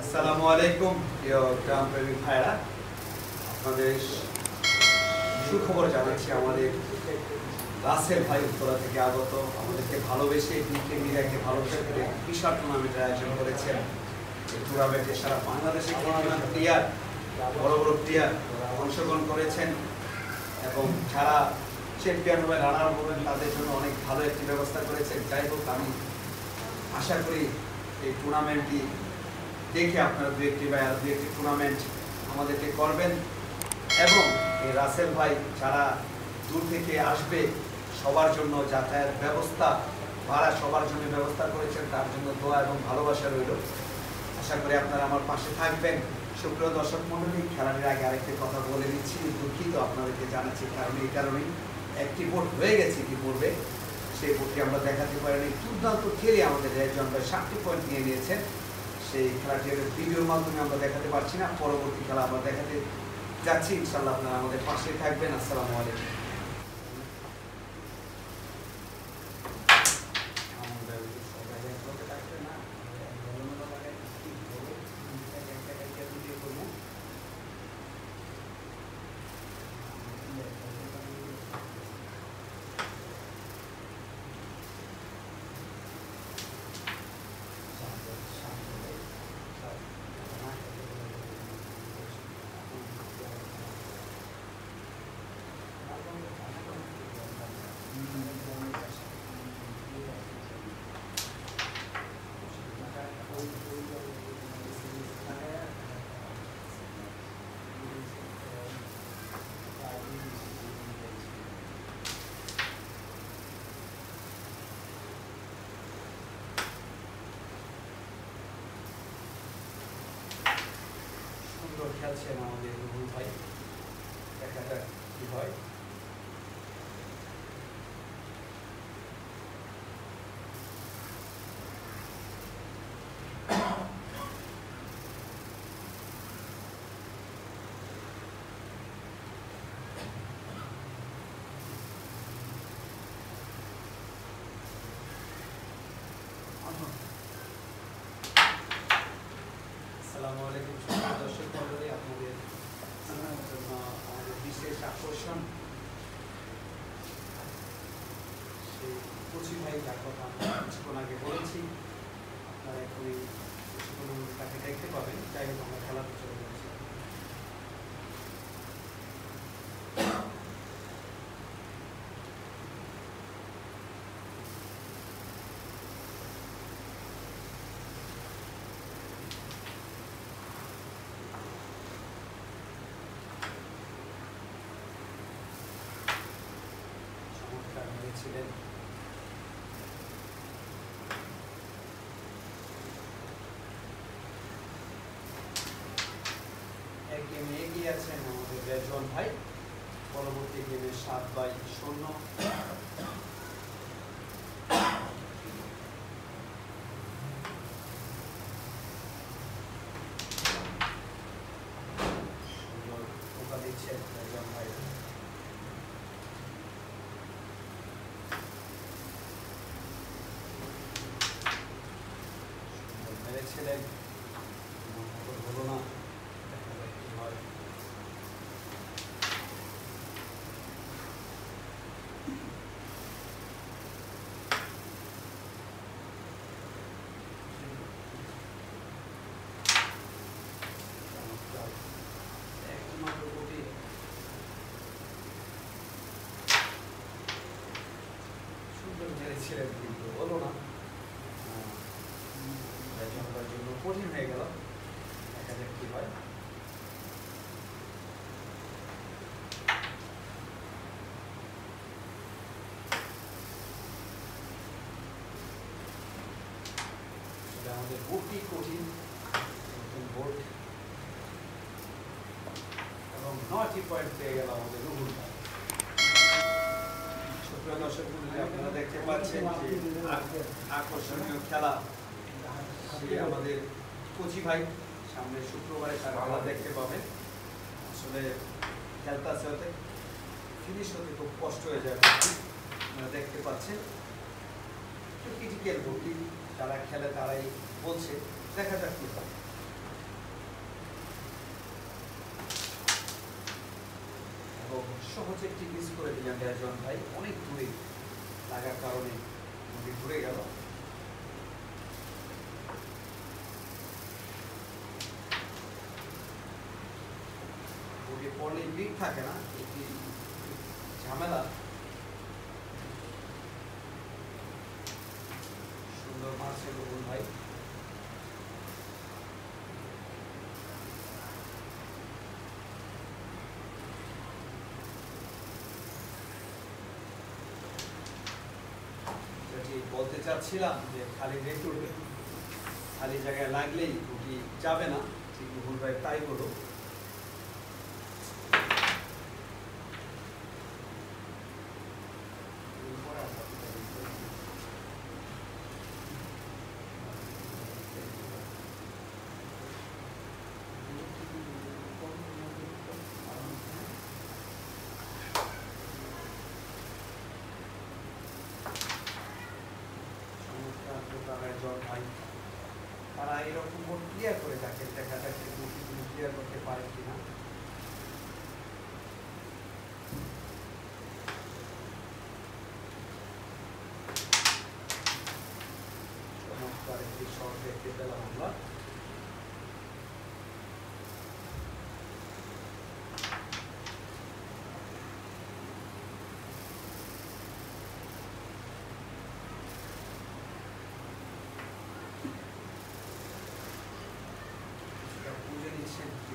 আসসালামু আলাইকুম প্রিয় গ্রামপ্রেমিক ভাইরা, আপনাদের সুখবর জানাচ্ছি। আমাদের রাসেল ভাই উত্তরা থেকে আগত, আমাদেরকে ভালোবেসে বিকে মিডিয়াকে ভালোবেসে করে বিশাল টুর্নামেন্টের আয়োজন করেছেন। এই টুর্নামেন্টে সারা বাংলাদেশে প্লেয়ার, বড় বড় প্লেয়ার অংশগ্রহণ করেছেন এবং যারা চ্যাম্পিয়ন হবে, রানার হবেন, তাদের জন্য অনেক ভালো একটি ব্যবস্থা করেছেন। যাই হোক, আমি আশা করি এই টুর্নামেন্টটি দেখে আপনারা দু একটি টুর্নামেন্ট আমাদেরকে করবেন এবং এই রাসেল ভাই যারা দূর থেকে আসবে সবার জন্য যাতায়াত ব্যবস্থা, ভাড়া সবার জন্য ব্যবস্থা করেছেন, তার জন্য দোয়া এবং ভালোবাসা রইল। আশা করি আপনারা আমার পাশে থাকবেন। সুপ্রিয় দর্শক মণ্ডলী, খেলার আগে আরেকটি কথা বলে দিচ্ছি, দুঃখিত আপনাদেরকে জানাচ্ছি, কারণ এই কারণেই একটি ভোট হয়ে গেছে ইতিপূর্বে, সেই ভোটটি আমরা দেখাতে পারিনি। দুর্দান্ত খেলে আমাদের একজন ভাই 7টি পয়েন্ট নিয়ে নিয়েছেন। সেই খেলাটির ভিডিওর মাধ্যমে আমরা দেখাতে পারছি না, পরবর্তী খেলা আমরা দেখাতে যাচ্ছি। ইনশাআল্লাহ আপনারা আমাদের পাশে থাকবেন। আসসালামু আলাইকুম। খেলছেন আমাদের রুহুল ভাই, দেখা যাক কি হয়। আসসালামু আলাইকুম দর্শক মণ্ডলী, আপনাদের জন্য আমাদের বিশেষ আকর্ষণ সেই কচি ভাই, যার কথা আমরা কিছুক্ষণ আগে বলেছি। আপনারা এখনই তাকে দেখতে পাবেন। যাই হোক, আমরা খেলাতে চলে যাচ্ছি। ছিলেন এক গেমে এগিয়ে আছেন আমাদের রেজওয়ান ভাই। পরবর্তী গেমে 7-0 দিচ্ছেন রেজওয়ান ভাই। ছিলেন হলো না, দেখা যাক কি হয়। একমাত্র কোটি সুন্দর মেরেছিলেন, কিন্তু হলো না, জন্য কঠিন হয়ে গেল। দেখা যাক কি হয়। আমাদের বোর্ডটি কঠিন, নতুন বোর্ড, এবং 9টি পয়েন্ট পেয়ে গেল আমাদের রুহুল ভাই। সুপ্রিয় দর্শক মণ্ডলী, আপনারা দেখতে পাচ্ছেন যে আকর্ষণীয় খেলা আমাদের কোচি ভাই সামনে শুক্রবারে তার খেলা দেখতে পাবেন। আসলে খেলতে হতে ফিনিশ হতে খুব কষ্ট হয়ে যাবে, আপনারা দেখতে পাচ্ছেন। ক্রিটিক্যাল ভর্তি যারা খেলে তারাই বলছে, দেখা যাক কি হয়। সহজে একটি মিস করে দিলেন রেজন ভাই, অনেক দূরে লাগার কারণে ঘুরে গেল। পড়লে ব্রিক থাকে না, এটি ঝামেলা। সুন্দর মারছে রুহুল ভাই। বলতে চাচ্ছিলাম যে খালি রেট উঠবে, খালি জায়গায় লাগলেই রুটি যাবে না, ঠিক রুহুল ভাই তাই করো। তারা এরকম বোর্ড ক্লিয়ার করে থাকে, দেখা যাচ্ছে ক্লিয়ার করতে পারে কিনা। চমৎকার একটি শট দেখতে পেলাম আমরা।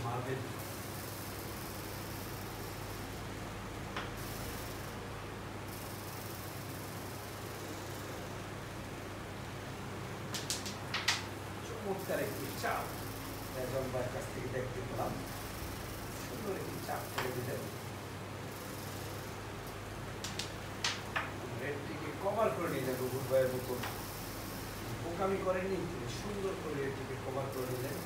মারবেন চমৎকার একটি চাপ রেজন ভাইয়ের কাছ থেকে দেখতে পেলাম, সুন্দর একটি চাপ করে দিলেন। রেডটিকে কভার করে নিলেন রুহুল ভাইয়ের মতন, বোকামি করেননি, তিনি সুন্দর করে রেডটিকে কভার করে নিলেন।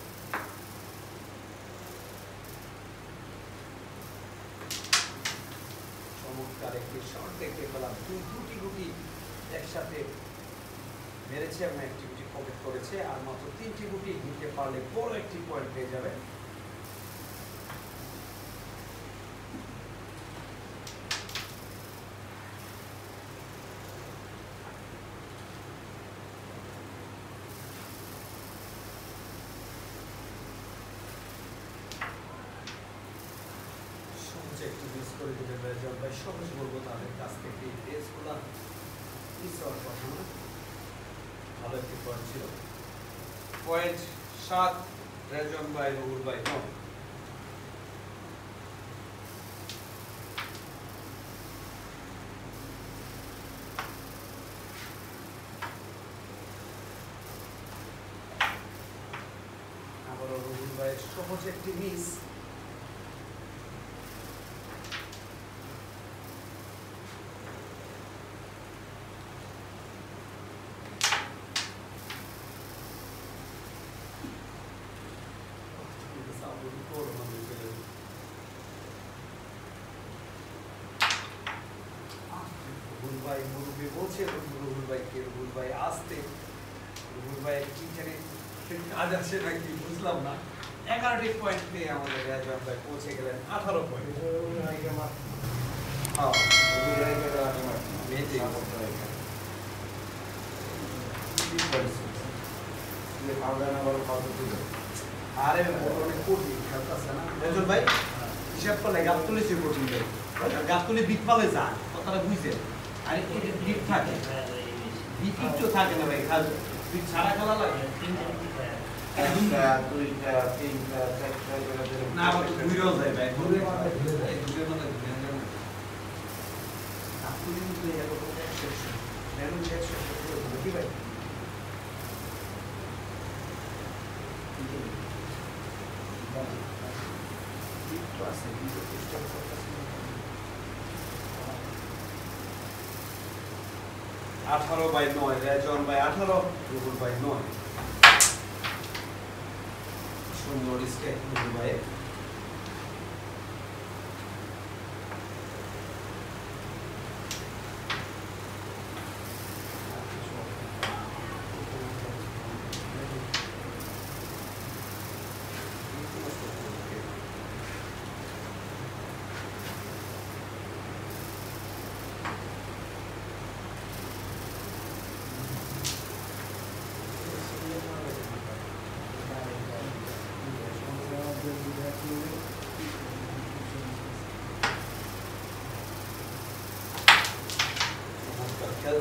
চমৎকার একটি শট দেখতে পেলাম, দুটি গুটি একসাথে মেরেছে এবং একটি গুটি পকেট করেছে, আর মাত্র 3টি গুটি নিতে পারলে বড় একটি পয়েন্ট পেয়ে যাবে। একটু মিস করে দিতে পারে রেজন ভাই, সহজ বলবো তাদের কাছ থেকে রেসগুলা মিস হওয়ার কথা না। ভালো একটি পয়েন্ট ছিল। পয়েন্ট 7 রেজন ভাই, রুহুল ভাই 9। আবারও রুহুল ভাইয়ের সহজ একটি মিস। রুহুল ভাই আসতে, রুহুল ভাই কি জানি কাজ আছে নাকি বুঝলাম না। 11টি পয়েন্ট পেয়ে আমাদের রেজন ভাই পৌঁছে গেলেন 18 পয়েন্ট। আরে অনেক কঠিন খেলতেছে না রেজন ভাই, হিসাব করলে গাবতলি সে কঠিন ভাই, গাবতলি বিটফলে যায় কথাটা বুঝছেন। আর এটা ডিপ থাকে, ডিপ একটু থাকে না ভাই, খাল ডিপ ছাড়া খেলা লাগে না, আবার তো ঘুরেও যায় ভাই, ঘুরে মানে ঘুরে যায়, ঘুরে মানে ঘুরে যায় না। গাবতলি মধ্যে এরকম এক্সেপশন, রেজন এক্সেপশন কি ভাই? আছে ভিডিও সিস্টেম করতেছে 18/9 রেজন ভাই 18, রুহুল ভাই 9। সুন্দর স্টেপ রুহুল ভাই।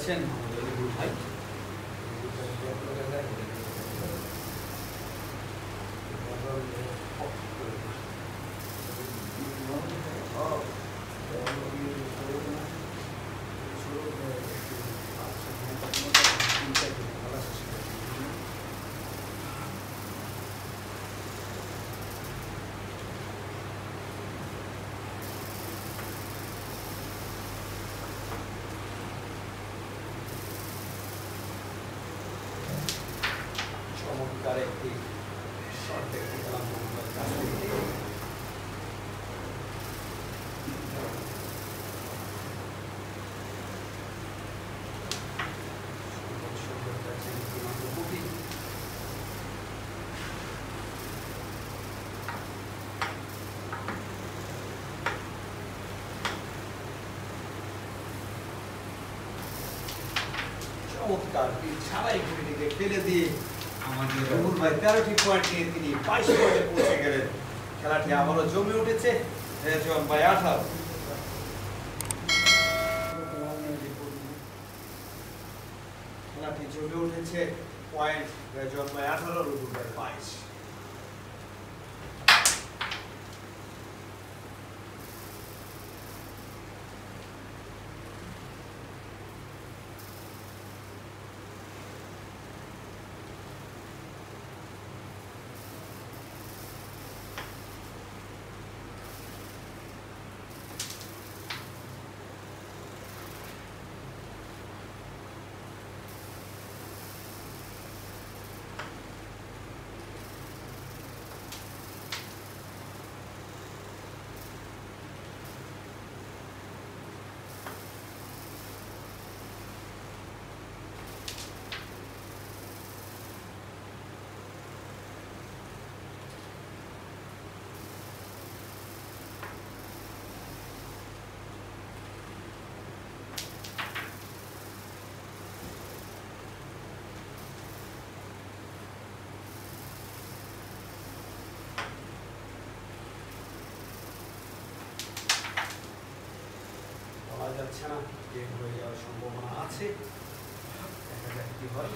যাচ্ছেন আমাদের রুহুল ভাই। চমৎকার একটি শট দেখতে পেলাম মোহাম্মদ কাছ থেকে। সুন্দর যাচ্ছেন ইমাম বুবি। চমৎকার পিচ ছাড়াই ঘুরিটিকে ফেলে দিয়ে আমাদের রুহুল ভাই 13টি পয়েন্ট নিয়ে তিনি 22 পয়েন্টে পৌঁছে গেলেন। খেলাটি আবারও জমে উঠেছে। রেজওয়ান ভাই 18, খেলাটি জমে উঠেছে। পয়েন্ট রেজওয়ান ভাই 18, রুহুল ভাই 22। বলা যাচ্ছে না, গেম হয়ে যাওয়ার সম্ভাবনা আছে। দেখা যাক কি হয়।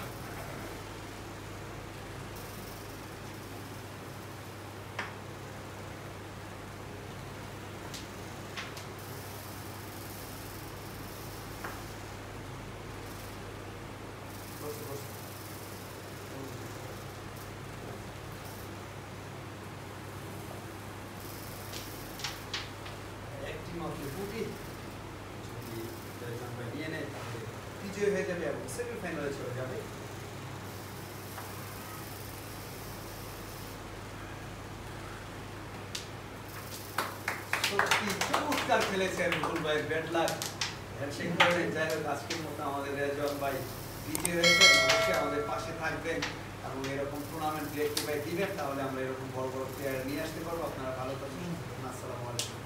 একটি মাত্র বুটি যদি রেজওয়ান ভাই নিয়ে নেয় তাহলে বিজয় হয়ে যাবে এবং সেমিফাইনালে চলে যাবে। সত্যি চমৎকার খেলেছেন রুহুল ভাই, ব্যাড লাক হ্যান্ডশেক করে। যাই হোক, আজকের মতো আমাদের রেজওয়ান ভাই বিজয় হয়েছেন। অবশ্যই আমাদের পাশে থাকবেন এবং এরকম টুর্নামেন্ট দেখতে ভাই দিবেন, তাহলে আমরা এরকম বড় বড় প্লেয়ার নিয়ে আসতে পারবো। আপনারা ভালো থাকুন। আসসালামু আলাইকুম।